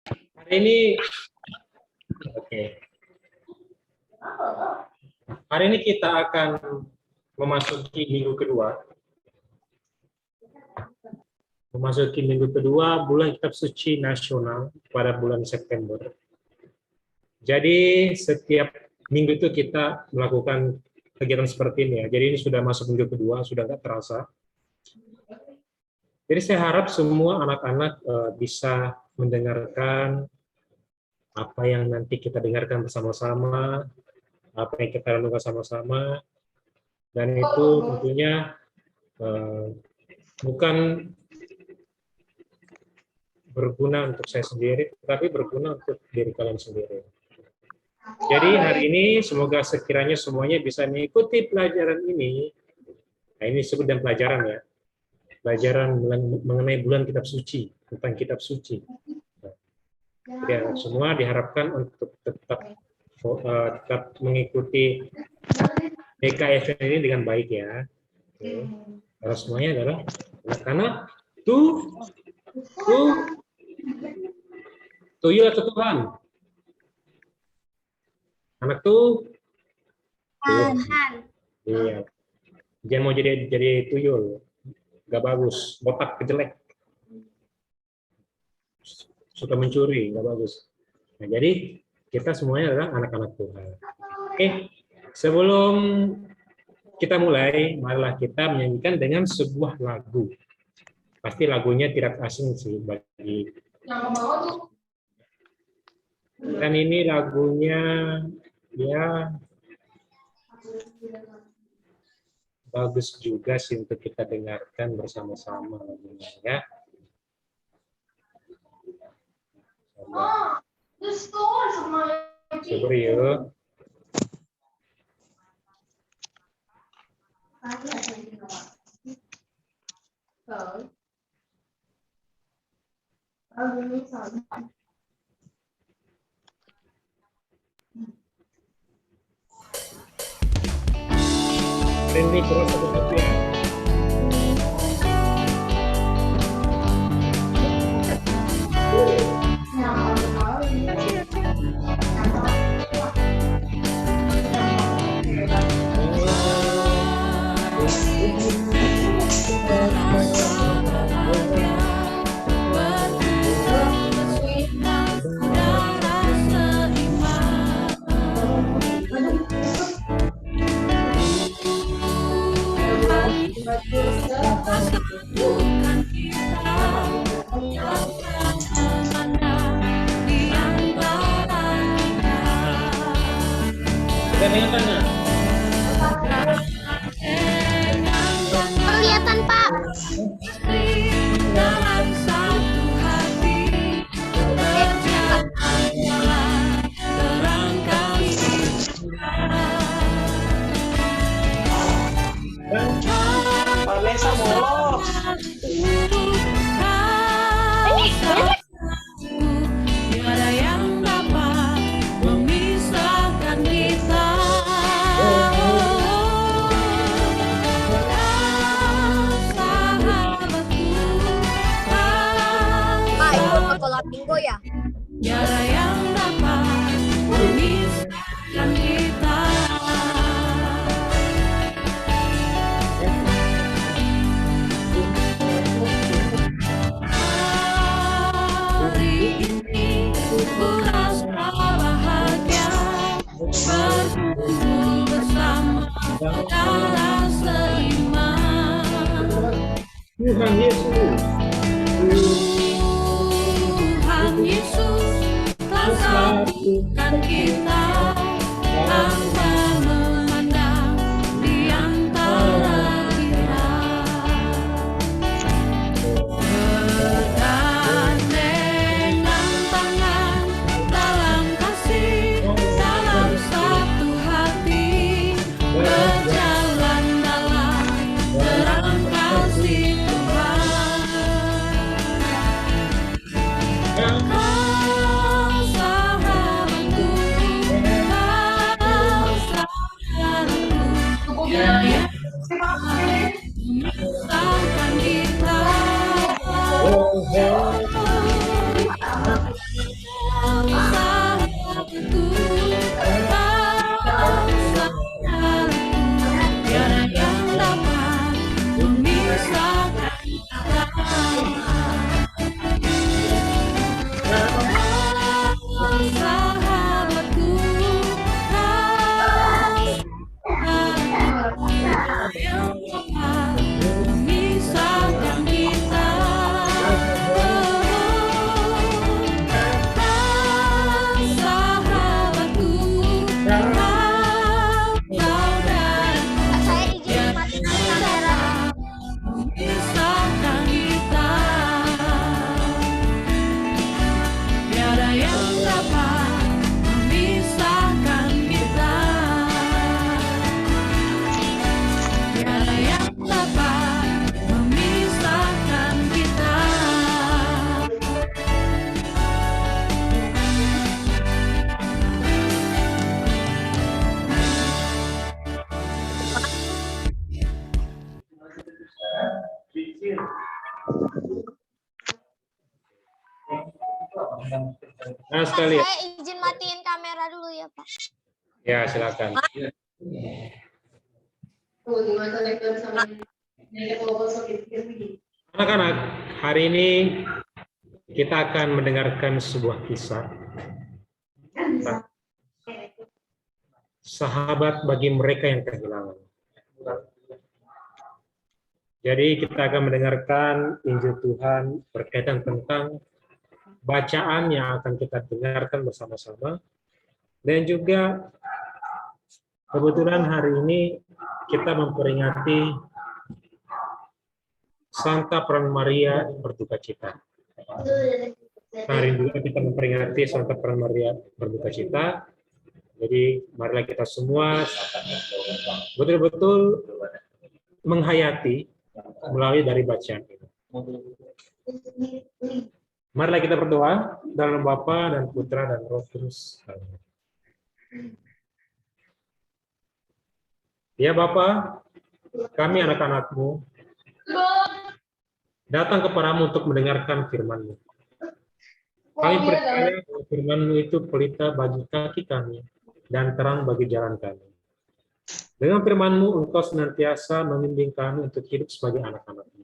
Hari ini, oke. Hari ini kita akan memasuki minggu kedua. Memasuki minggu kedua bulan Kitab Suci Nasional pada bulan September. Jadi setiap minggu itu kita melakukan kegiatan seperti ini ya. Jadi ini sudah masuk minggu kedua, sudah nggak terasa. Jadi saya harap semua anak-anak bisa mendengarkan apa yang nanti kita dengarkan bersama-sama, apa yang kita renungkan sama-sama, dan itu tentunya bukan berguna untuk saya sendiri, tapi berguna untuk diri kalian sendiri. Jadi hari ini semoga sekiranya semuanya bisa mengikuti pelajaran ini. Nah, ini disebut dan pelajaran ya. Pelajaran mengenai bulan Kitab Suci, tentang Kitab Suci. Ya, semua diharapkan untuk tetap mengikuti BKF ini dengan baik ya. Oke. Karena semuanya adalah karena tuyul atau Tuhan. Anak tuh Tuhan. Iya. Jangan mau jadi tuyul. Nggak bagus, botak kejelek, suka mencuri, nggak bagus. Nah, jadi kita semuanya adalah anak-anak Tuhan. Oke, sebelum kita mulai, marilah kita menyanyikan dengan sebuah lagu. Pasti lagunya tidak asing sih bagi. Dan ini lagunya ya bagus juga sih untuk kita dengarkan bersama-sama ya. Coba yuk. Ini terus satu ya. Kelihatan, Pak. Vanessa bolos. Tiada yang dapat memisahkan kita. Pak, ikut sekolah minggu ya? Tiada yang dapat memisahkan kita. Hari ini ku rasa bahagia berkumpul bersama saudara seiman. Tuhan Yesus. Tuhan Yesus telah satukan kita tanpa memandang di antara kita. Bergandengan tangan dalam kasih, dalam satu hati, berjalan dalam terang kasih Tuhan. Kau sahabatku, kau sahabatku, yang memisahkan kita. Nah, Pak, sekalian. saya izin matiin kamera dulu ya, Pak. Ya, silakan. Anak-anak, hari ini kita akan mendengarkan sebuah kisah. Sahabat bagi mereka yang kehilangan. Jadi kita akan mendengarkan Injil Tuhan berkaitan tentang bacaan yang akan kita dengarkan bersama-sama. Dan juga kebetulan hari ini kita memperingati Santa Peran Maria berduka cita. Hari ini juga kita memperingati Santa Peran Maria berduka cita. Jadi marilah kita semua betul-betul menghayati melalui dari bacaan ini. Marilah kita berdoa dalam Bapa dan Putra dan Roh Kudus. Ya Bapa, kami anak-anak-Mu datang kepadamu untuk mendengarkan firman-Mu. Kami percaya bahwa firman-Mu itu pelita bagi kaki kami dan terang bagi jalan kami. Dengan firman-Mu, Engkau senantiasa membimbing kami untuk hidup sebagai anak-anak-Mu.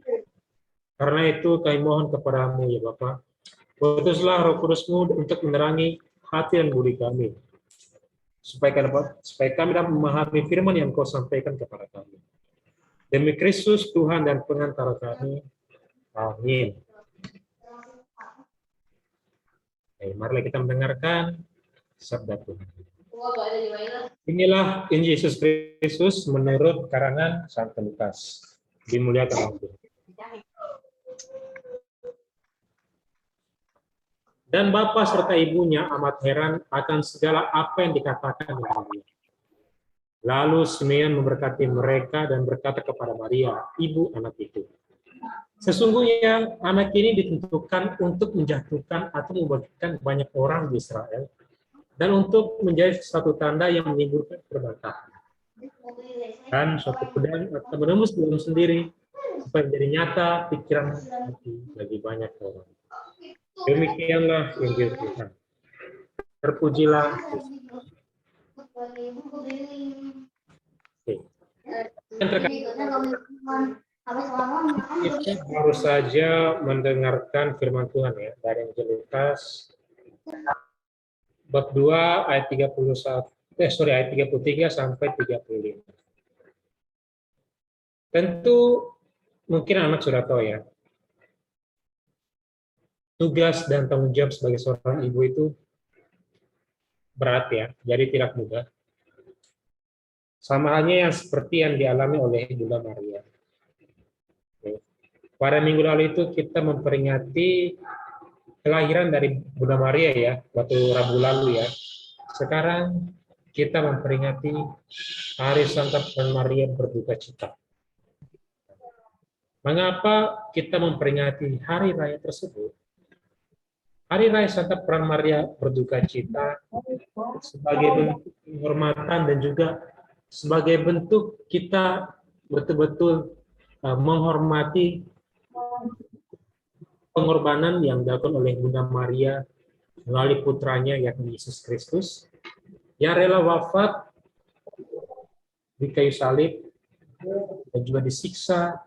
Karena itu kami mohon kepadamu ya Bapa, putuslah Roh Kudus-Mu untuk menerangi hati dan budi kami, supaya kami dapat memahami firman yang Kau sampaikan kepada kami. Demi Kristus Tuhan dan pengantara kami. Amin. Marilah kita mendengarkan sabda Tuhan. Inilah Injil Yesus Kristus menurut karangan Santo Lukas. Dimuliakan Allah. Dan bapa serta ibunya amat heran akan segala apa yang dikatakan Maria. Lalu Simeon memberkati mereka dan berkata kepada Maria, ibu anak itu, sesungguhnya anak ini ditentukan untuk menjatuhkan atau membagikan banyak orang di Israel, dan untuk menjadi satu tanda yang menimbulkan perbedaan. Dan suatu pedang akan menembus dalam sendiri, supaya menjadi nyata pikiran hati bagi banyak orang. Demikianlah Injil Tuhan. Terpujilah Kristus. Kita baru saja mendengarkan firman Tuhan ya dari Injil Lukas bab 2 ayat 33 sampai 35. Tentu mungkin anak sudah tahu ya. Tugas dan tanggung jawab sebagai seorang ibu itu berat ya, jadi tidak mudah. Sama halnya yang seperti yang dialami oleh Bunda Maria. Pada minggu lalu itu kita memperingati kelahiran dari Bunda Maria ya, waktu Rabu lalu ya. Sekarang kita memperingati Hari Santa Peran Maria berduka cita. Mengapa kita memperingati hari raya tersebut? Hari Raya Santa Peran Maria berduka cita sebagai bentuk penghormatan dan juga sebagai bentuk kita betul-betul menghormati pengorbanan yang dilakukan oleh Bunda Maria melalui putranya yakni Yesus Kristus yang rela wafat di kayu salib dan juga disiksa,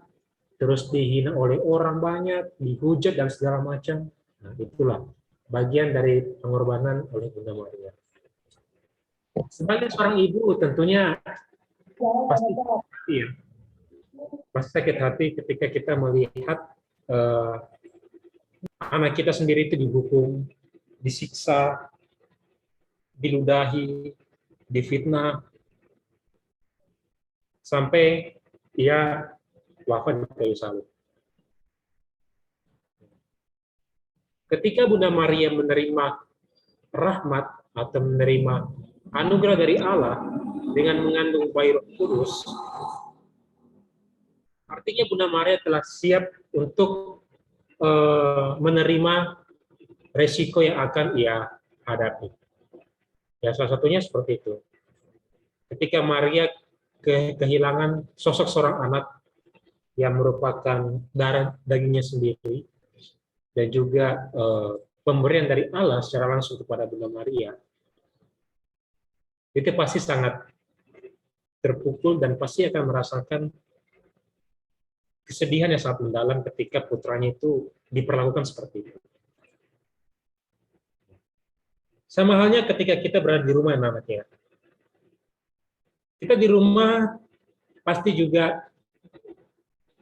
terus dihina oleh orang banyak, dihujat dan segala macam. Nah, itulah bagian dari pengorbanan oleh Bunda Maria. Sebagai seorang ibu tentunya pasti ya, pasti sakit hati ketika kita melihat anak kita sendiri itu dihukum, disiksa, diludahi, difitnah, sampai ia wafat di kayu salib. Ketika Bunda Maria menerima rahmat atau menerima anugerah dari Allah dengan mengandung bayi Roh Kudus, artinya Bunda Maria telah siap untuk menerima resiko yang akan ia hadapi. Ya, salah satunya seperti itu. Ketika Maria kehilangan sosok seorang anak yang merupakan darah dagingnya sendiri, dan juga pemberian dari Allah secara langsung kepada Bunda Maria, itu pasti sangat terpukul dan pasti akan merasakan kesedihan yang sangat mendalam ketika putranya itu diperlakukan seperti itu. Sama halnya ketika kita berada di rumah, anak-anaknya. Kita di rumah pasti juga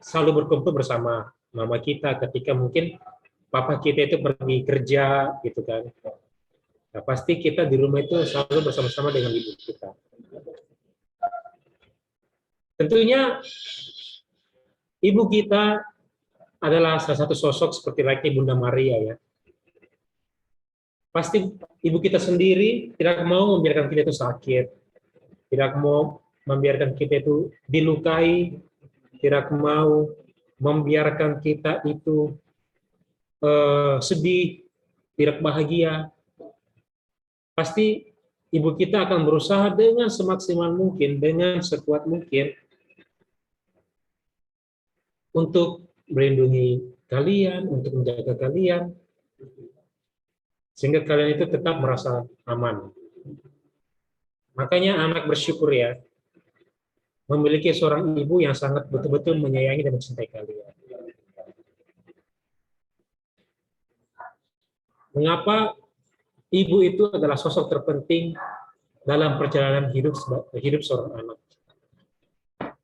selalu berkumpul bersama mama kita ketika mungkin papa kita itu pergi kerja, gitu kan. Nah, pasti kita di rumah itu selalu bersama-sama dengan ibu kita. Tentunya ibu kita adalah salah satu sosok seperti layaknya Bunda Maria ya. Pasti ibu kita sendiri tidak mau membiarkan kita itu sakit, tidak mau membiarkan kita itu dilukai, tidak mau membiarkan kita itu sedih, tidak bahagia. Pasti ibu kita akan berusaha dengan semaksimal mungkin, dengan sekuat mungkin untuk melindungi kalian, untuk menjaga kalian, sehingga kalian itu tetap merasa aman. Makanya anak bersyukur ya, memiliki seorang ibu yang sangat betul-betul menyayangi dan mencintai kalian. Mengapa ibu itu adalah sosok terpenting dalam perjalanan hidup seorang anak?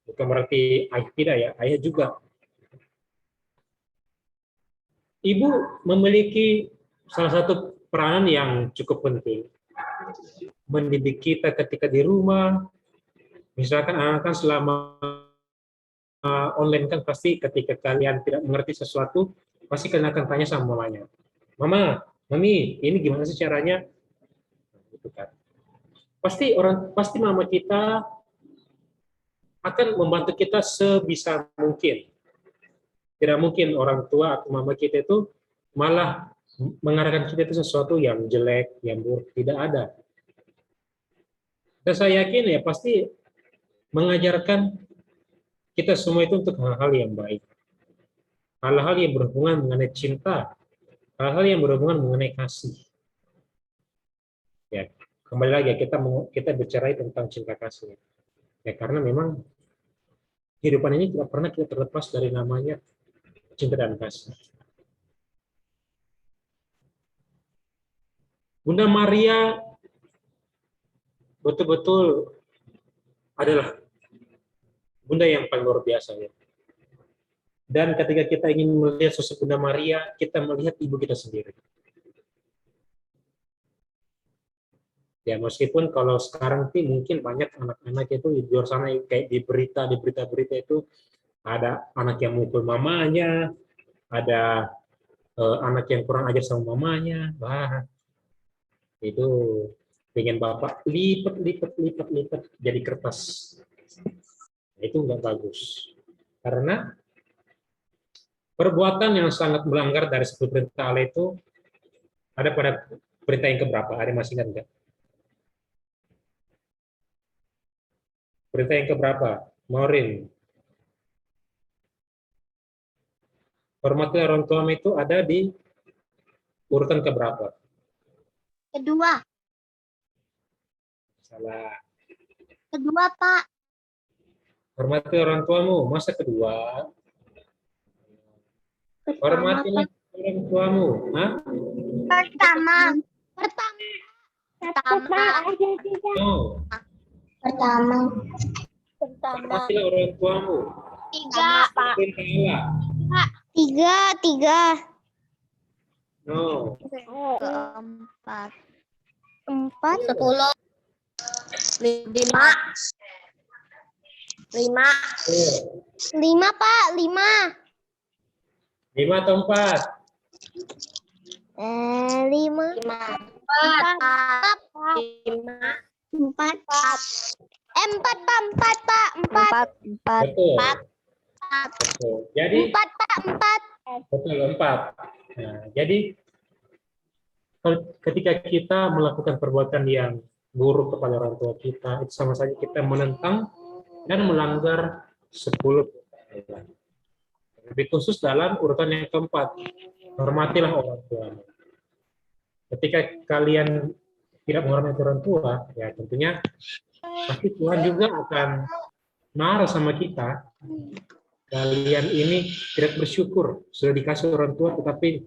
Bukan berarti ayah tidak ya, ayah juga. Ibu memiliki salah satu peranan yang cukup penting. Mendidik kita ketika di rumah, misalkan anak kan selama online kan pasti ketika kalian tidak mengerti sesuatu, pasti kalian akan tanya sama mamanya. Mama, Mami, ini gimana sih caranya? Gitu kan. Pasti mama kita akan membantu kita sebisa mungkin. Tidak mungkin orang tua atau mama kita itu malah mengarahkan kita itu sesuatu yang jelek, yang buruk, tidak ada. Dan saya yakin ya pasti mengajarkan kita semua itu untuk hal-hal yang baik. Hal-hal yang berhubungan mengenai cinta, hal-hal yang berhubungan mengenai kasih. Ya, kembali lagi kita bicara tentang cinta kasih. Ya, karena memang kehidupan ini tidak pernah kita terlepas dari namanya cinta dan kasih. Bunda Maria betul-betul adalah bunda yang paling luar biasa ya. Dan ketika kita ingin melihat sosok Bunda Maria, kita melihat ibu kita sendiri. Ya meskipun kalau sekarang sih mungkin banyak anak-anak itu di luar sana kayak di berita-berita itu ada anak yang mukul mamanya, ada anak yang kurang ajar sama mamanya, wah itu pengen bapak lipat jadi kertas. Itu nggak bagus. Karena perbuatan yang sangat melanggar dari 10 perintah Allah itu ada pada perintah yang keberapa? Ada masih ingat nggak? Perintah yang keberapa? Maureen. Hormati orang tua itu ada di urutan keberapa? Kedua. Salah. Kedua, Pak. Hormati orang tuamu, masa kedua? Hormatilah orang tuamu. Hah? Pertama. Pertama. Pertama. No. Pertama. Hormatilah orang tuamu. Tiga, Pak. Perintah Allah. Tiga. No. Keempat. 10. 5. 5, Pak. 5. 5 atau 4? 5. 4. 4. 4, Pak. 4. Betul. 4. Betul. Jadi 4, Pak. 4. betul 4. Nah, jadi ketika kita melakukan perbuatan yang buruk kepada orang tua kita, itu sama saja kita menentang dan melanggar 10. Lebih khusus dalam urutan yang keempat, hormatilah orang tua. Ketika kalian tidak menghormati orang tua, ya tentunya pasti Tuhan juga akan marah sama kita. Kalian ini tidak bersyukur, sudah dikasih orang tua, tetapi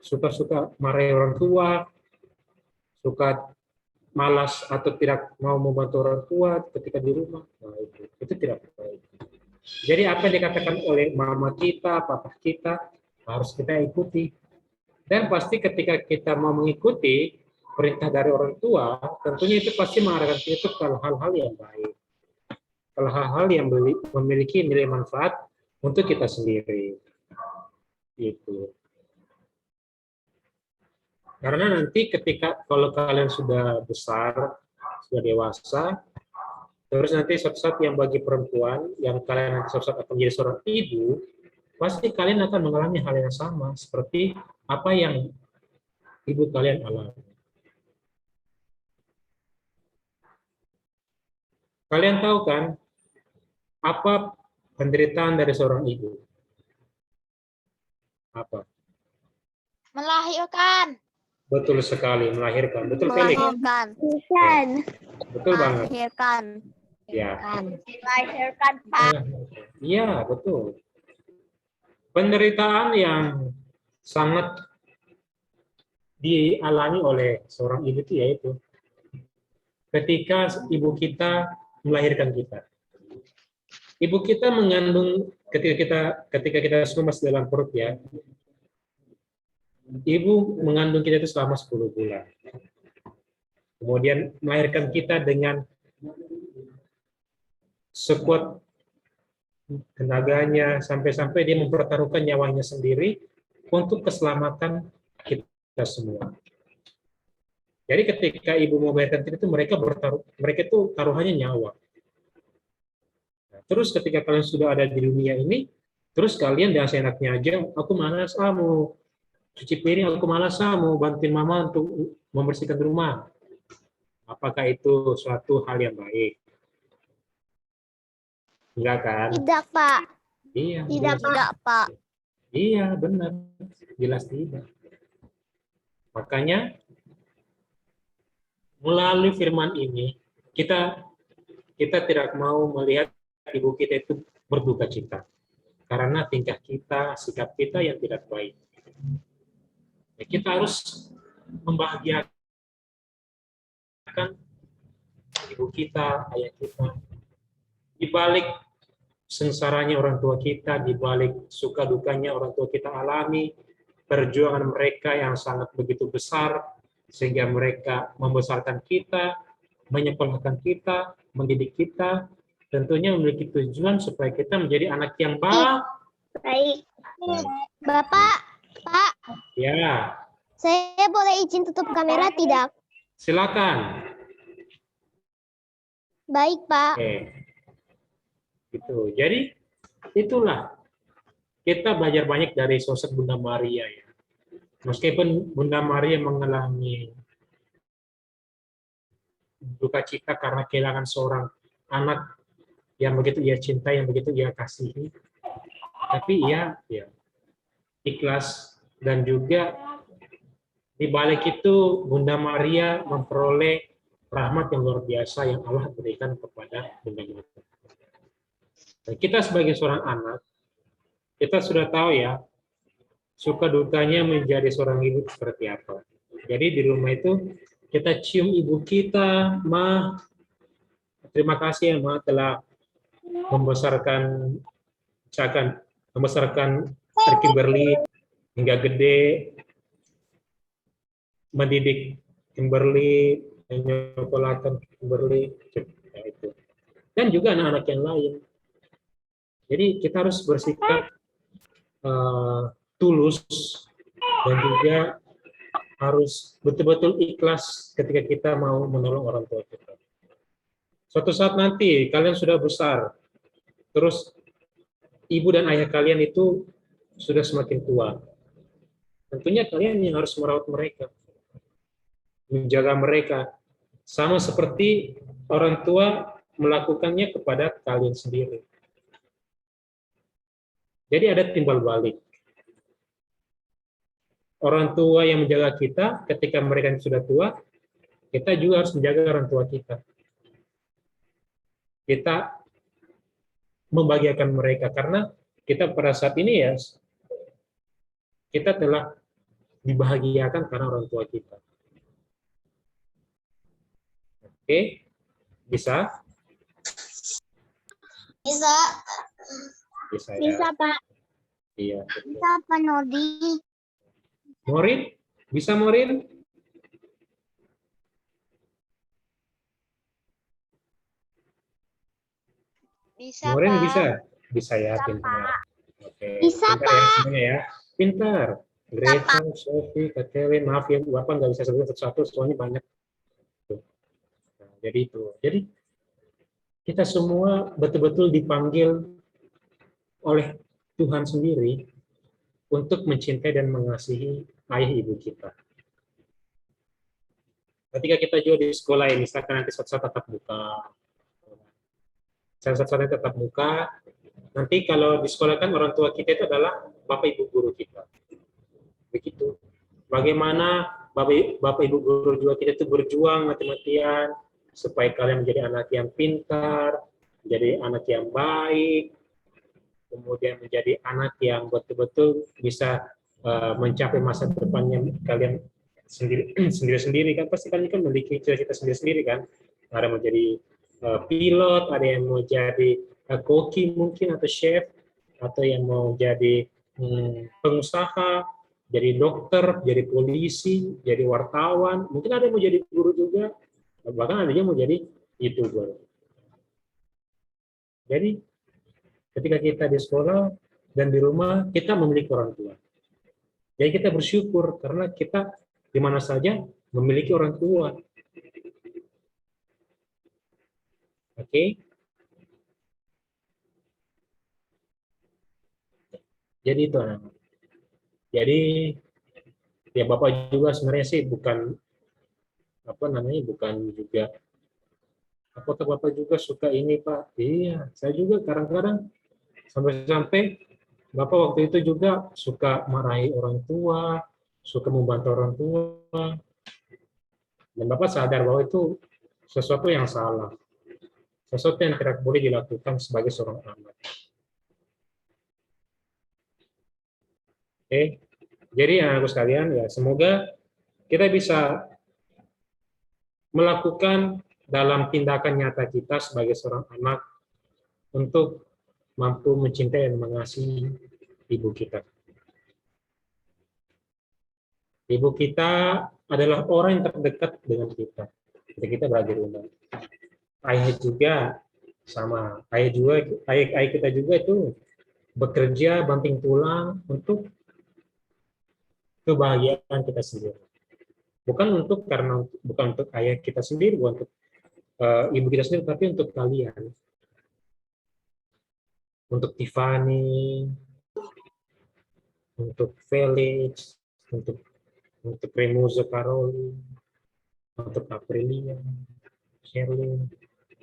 suka-suka marahi orang tua, suka malas atau tidak mau membantu orang tua ketika di rumah. Nah, itu tidak baik. Jadi apa yang dikatakan oleh mama kita, papa kita, harus kita ikuti. Dan pasti ketika kita mau mengikuti perintah dari orang tua, tentunya itu pasti mengarahkan kita ke hal-hal yang baik. Kalau hal-hal yang memiliki nilai manfaat untuk kita sendiri. Itu. Karena nanti ketika kalau kalian sudah besar, sudah dewasa, terus nanti suatu saat yang bagi perempuan, yang kalian nanti suatu saat akan menjadi seorang ibu, pasti kalian akan mengalami hal yang sama seperti apa yang ibu kalian alami. Kalian tahu kan apa penderitaan dari seorang ibu? Apa? Melahirkan. Betul sekali, melahirkan. Betul, Felix? Melahirkan. Betul banget. Melahirkan. Ya. Melahirkan, Pak. Iya, betul. Penderitaan yang sangat dialami oleh seorang ibu itu yaitu ketika ibu kita melahirkan kita. Ibu kita mengandung ketika kita semua masih dalam perut ya. Ibu mengandung kita itu selama 10 bulan. Kemudian melahirkan kita dengan sekuat tenaganya sampai-sampai dia mempertaruhkan nyawanya sendiri untuk keselamatan kita semua. Jadi ketika ibu mau melahirkan kita itu mereka itu taruhannya nyawa. Nah, terus ketika kalian sudah ada di dunia ini, terus kalian dengan seenaknya aja, aku malas mau cuci piring, aku malas mau bantuin mama untuk membersihkan rumah. Apakah itu suatu hal yang baik? Enggak kan? Tidak, Pak. Iya. Tidak, Pak. Iya, benar. Jelas tidak. Makanya melalui firman ini kita tidak mau melihat ibu kita itu berduka cita karena tingkah kita, sikap kita yang tidak baik. Ya, kita harus membahagiakan ibu kita, ayah kita. Di balik sengsaranya orang tua kita, di balik suka dukanya orang tua kita alami, perjuangan mereka yang sangat begitu besar, sehingga mereka membesarkan kita, menyekolahkan kita, mendidik kita, tentunya memiliki tujuan supaya kita menjadi anak yang baik. Bapak, Pak. Ya. Saya boleh izin tutup kamera tidak? Silakan. Baik, Pak. Oke. Gitu. Jadi itulah kita belajar banyak dari sosok Bunda Maria ya. Meskipun Bunda Maria mengalami duka cita karena kehilangan seorang anak yang begitu ia cintai, yang begitu ia kasihi, tapi ia ikhlas, dan juga di balik itu Bunda Maria memperoleh rahmat yang luar biasa yang Allah berikan kepada Bunda Maria. Dan kita sebagai seorang anak, kita sudah tahu ya, suka dukanya menjadi seorang ibu seperti apa. Jadi di rumah itu kita cium ibu kita, Ma, terima kasih ya Ma telah membesarkan Kimberly hingga gede, mendidik Kimberly, menyekolahkan Kimberly, ya itu. Dan juga anak-anak yang lain. Jadi kita harus bersikap tulus dan juga harus betul-betul ikhlas ketika kita mau menolong orang tua kita. Suatu saat nanti kalian sudah besar, terus ibu dan ayah kalian itu sudah semakin tua. Tentunya kalian yang harus merawat mereka, menjaga mereka, sama seperti orang tua melakukannya kepada kalian sendiri. Jadi ada timbal balik. orang tua yang menjaga kita ketika mereka sudah tua, kita juga harus menjaga orang tua kita. Kita membahagiakan mereka karena kita pada saat ini ya kita telah dibahagiakan karena orang tua kita. Oke, bisa? Bisa. Bisa ya. Bisa, Pak. Iya. Bisa, Pak Nodi. Morin, bisa Morin? Bisa, Morin Pak. bisa? Bisa ya, Bisa, pintar. Pak. Oke. Bisa, Pintar ya Pak. semuanya ya. Pintar. Greta, Sophie, Kathleen, maaf ya, Bapak nggak bisa sebut satu-satu, soalnya banyak. Nah, jadi itu. Jadi kita semua betul-betul dipanggil oleh Tuhan sendiri untuk mencintai dan mengasihi ayah ibu kita. Ketika kita juga di sekolah ini, misalkan nanti saat tatap muka, saat tatap muka, nanti kalau di sekolah kan orang tua kita itu adalah bapak ibu guru kita. Begitu. Bagaimana bapak ibu guru juga kita itu berjuang mati-matian supaya kalian menjadi anak yang pintar, menjadi anak yang baik, kemudian menjadi anak yang betul-betul bisa mencapai masa depannya kalian sendiri-sendiri kan, pasti kalian kan memiliki cita-cita sendiri-sendiri kan. Ada mau jadi pilot, ada yang mau jadi koki mungkin atau chef, atau yang mau jadi pengusaha, jadi dokter, jadi polisi, jadi wartawan, mungkin ada yang mau jadi guru juga, bahkan ada yang mau jadi YouTuber. Jadi ketika kita di sekolah dan di rumah, kita memiliki orang tua. Jadi kita bersyukur karena kita di mana saja memiliki orang tua. Oke? Jadi itu anak. Jadi ya Bapak juga sebenarnya sih bukan bukan juga apakah Bapak juga suka ini Pak? Iya, saya juga kadang-kadang sampai-sampai Bapak waktu itu juga suka marahi orang tua, suka membantu orang tua, dan Bapak sadar bahwa itu sesuatu yang salah, sesuatu yang tidak boleh dilakukan sebagai seorang anak. Oke, jadi anak-anakku sekalian, ya semoga kita bisa melakukan dalam tindakan nyata kita sebagai seorang anak untuk mampu mencintai dan mengasihi ibu kita. Ibu kita adalah orang yang terdekat dengan kita ketika kita berada di rumah. Ayah juga sama. Ayah kita juga itu bekerja banting tulang untuk kebahagiaan kita sendiri. Bukan untuk ayah kita sendiri, bukan untuk ibu kita sendiri, tapi untuk kalian. Untuk Tiffany, untuk Felix, untuk Remuzo Karoli, untuk Aprilia, Sherlyn,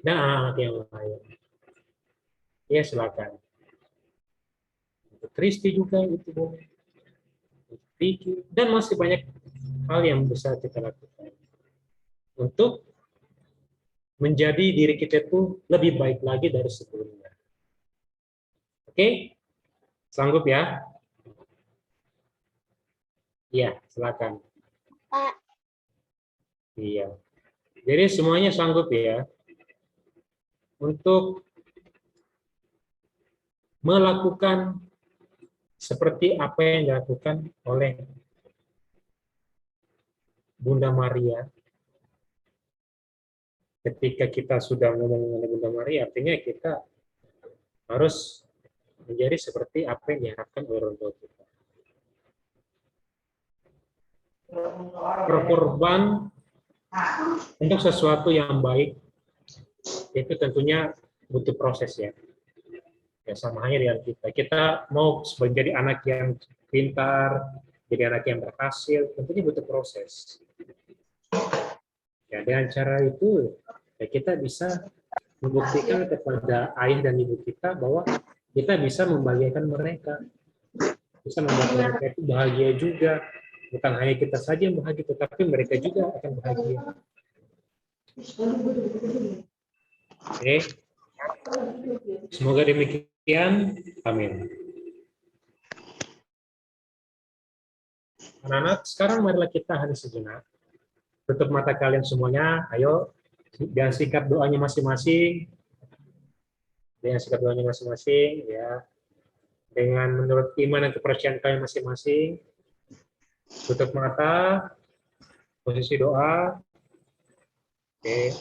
dan anak-anak yang lain. Ya silakan. Untuk Kristi juga itu boleh. Untuk Vicky, dan masih banyak hal yang bisa kita lakukan untuk menjadi diri kita itu lebih baik lagi dari sebelumnya. Oke? Sanggup ya? Iya, silakan. Pak. Iya. Jadi semuanya sanggup ya untuk melakukan seperti apa yang dilakukan oleh Bunda Maria. Ketika kita sudah ngomong mengenai Bunda Maria, artinya kita harus menjadi seperti apa yang diharapkan oleh orang tua kita. Berkorban untuk sesuatu yang baik itu tentunya butuh proses ya. Ya sama halnya dengan kita. Kita mau menjadi anak yang pintar, jadi anak yang berhasil, tentunya butuh proses. Ya, dengan cara itu ya kita bisa membuktikan kepada ayah dan ibu kita bahwa kita bisa membahagiakan mereka, bisa membuat mereka itu bahagia juga, Bukan hanya kita saja yang bahagia, tetapi mereka juga akan bahagia. Oke. Semoga demikian. Amin. Anak-anak, sekarang marilah kita hadir sejenak. Tutup mata kalian semuanya. Ayo, dan sikap doanya masing-masing. Dengan sikap doanya masing-masing, ya. Dengan menurut iman dan kepercayaan kalian masing-masing. Tutup mata. Posisi doa. Oke.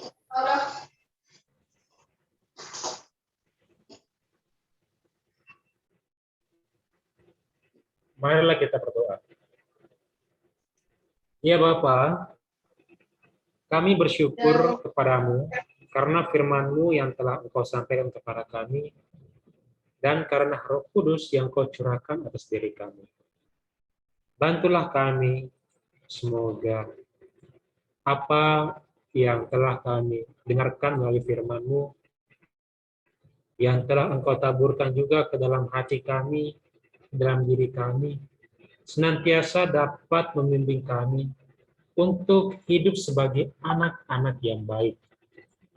Marilah kita berdoa. Ya Bapa, kami bersyukur kepadamu karena firman-Mu yang telah Engkau sampaikan kepada kami dan karena Roh Kudus yang Kau curahkan atas diri kami. Bantulah kami, semoga apa yang telah kami dengarkan melalui firman-Mu, yang telah Engkau taburkan juga ke dalam hati kami, dalam diri kami, senantiasa dapat membimbing kami untuk hidup sebagai anak-anak yang baik,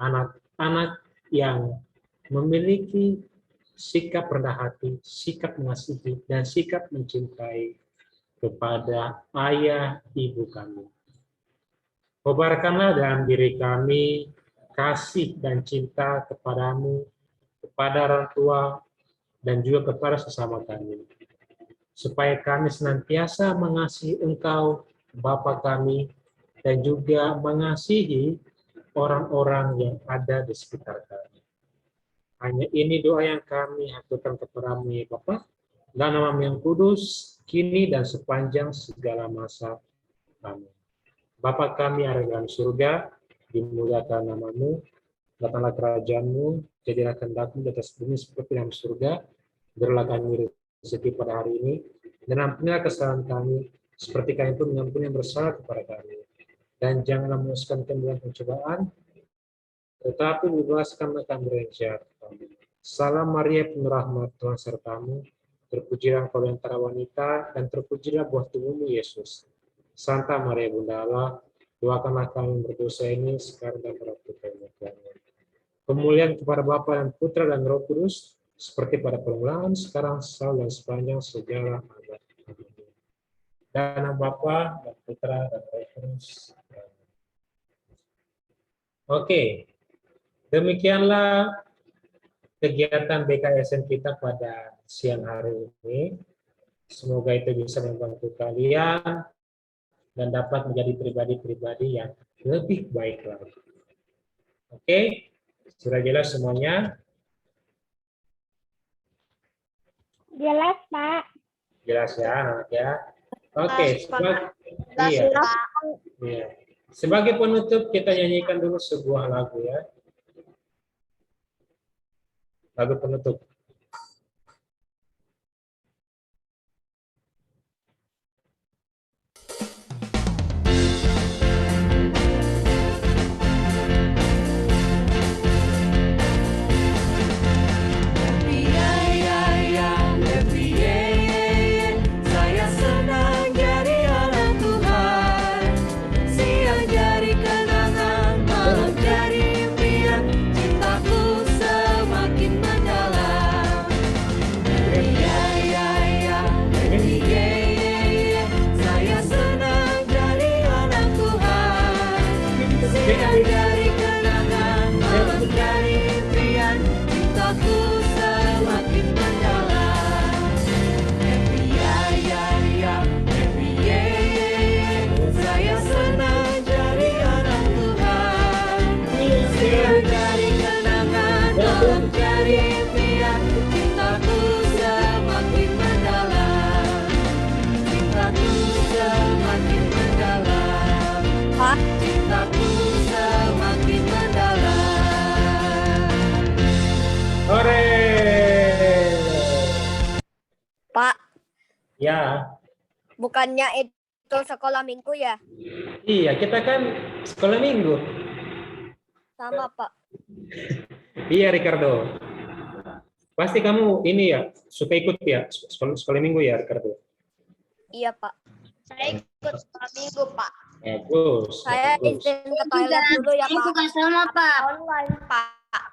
anak-anak yang memiliki sikap rendah hati, sikap mengasihi, dan sikap mencintai kepada ayah ibu kami. Kobarkanlah dalam diri kami kasih dan cinta kepadamu, kepada orang tua, dan juga kepada sesama kami. Supaya kami senantiasa mengasihi Engkau, Bapa kami, dan juga mengasihi orang-orang yang ada di sekitar kami. Hanya ini doa yang kami haturkan kepadamu, ya Bapa, dalam nama yang kudus, kini dan sepanjang segala masa. Amin. Bapa kami yang ada dalam surga, dimuliakan namamu, datanglah kerajaan-Mu, jadilah kehendak-Mu di atas bumi seperti dalam surga. Berilah kami rezeki pada hari ini, dan ampunilah kesalahan kami, seperti kami pun mengampuni yang bersalah kepada kami. Dan janganlah memasukkan kami dalam pencobaan, tetapi bebaskanlah kami dari yang jahat. Salam Maria, penuh rahmat, Tuhan sertamu, terpujilah Engkau di antara wanita, dan terpujilah buah tubuhmu, Yesus. Santa Maria Bunda Allah, doakanlah kami berdosa ini sekarang dan pada waktu kematian. Kemuliaan kepada Bapa dan Putra dan Roh Kudus, seperti pada permulaan, sekarang, selalu, dan sepanjang segala abad. Dan Bapa dan Putra dan Roh Kudus. Oke, demikianlah kegiatan BKSN kita pada siang hari ini. Semoga itu bisa membantu kalian dan dapat menjadi pribadi-pribadi yang lebih baik lagi. Oke, sudah jelas semuanya? Jelas, Pak. Jelas ya, anak ya. Oke, iya. Sebagai penutup kita nyanyikan dulu sebuah lagu ya. Lagu penutup. Pak, Ya, bukannya itu sekolah minggu ya? iya kita kan sekolah minggu. Sama, Pak. Iya Ricardo. Pasti kamu ini ya suka ikut ya sekolah minggu ya Ricardo. Iya, Pak. Saya Minggu, Pak. Bagus. Saya Bagus. izin ke toilet dulu ya, Pak. Bukan sama, Pak. Online, Pak.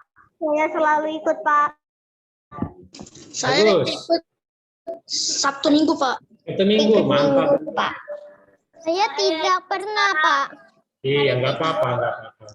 Saya selalu ikut, Pak. Saya Bagus. ikut Sabtu Minggu, Pak. Itu minggu, mantap. Pak. Saya tidak pernah, Pak. Iya, nggak apa-apa, nggak apa-apa.